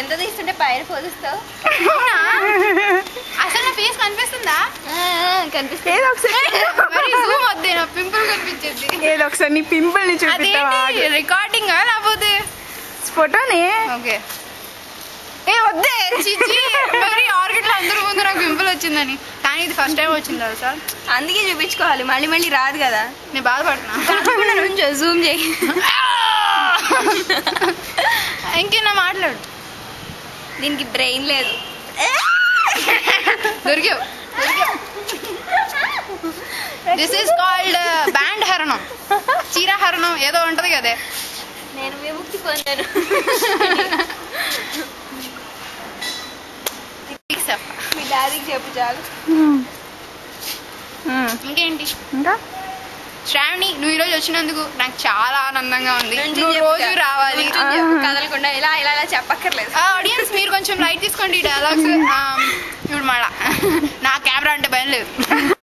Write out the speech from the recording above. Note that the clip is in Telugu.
ఎంత తీస్తుంటే పైన పోలుస్తావు అసలు నా ఫేస్ కనిపిస్తుందా? కనిపిస్తుంది. ఏదో ఒకసారి నా పింపుల్ కనిపించేది. ఏదో ఒకసారి నీ పింపుల్ ని చూపిస్తావా? రికార్డింగ్ లేకపోతే ఫోటోని. ఓకే. ఏ వద్దే చిచి, మరి ఆర్కిడ్లో అందరూ ముందు నాకు పింపుల్ వచ్చిందని. కానీ ఇది ఫస్ట్ టైం వచ్చింది కదా సార్, అందుకే చూపించుకోవాలి, మళ్ళీ మళ్ళీ రాదు కదా. నేను బాధపడుతున్నా. కొంచెం జూమ్ చేయి. ఇంకేనా మాట్లాడు. దీనికి బ్రెయిన్ లేదు. దొరికావు. దిస్ ఈస్ కాల్డ్ బ్యాండ్ హరణం, చీర హరణం ఏదో ఉంటది కదే. నేను విముక్తి పొందాను. మీ డాడీకి చెప్పు చాలు. ఇంకేంటి ఇంకా శ్రావణి, నువ్వు ఈరోజు వచ్చినందుకు నాకు చాలా ఆనందంగా ఉంది. నువ్వు రోజు రావాలి, కదలకుండా ఇలా ఇలా ఇలా చెప్పక్కర్లేదు. ఆడియన్స్ మీరు కొంచెం లైట్ తీసుకోండి డైలాగ్స్. ఇప్పుడు మళ్ళా నా కెమెరా అంటే భయం లేదు.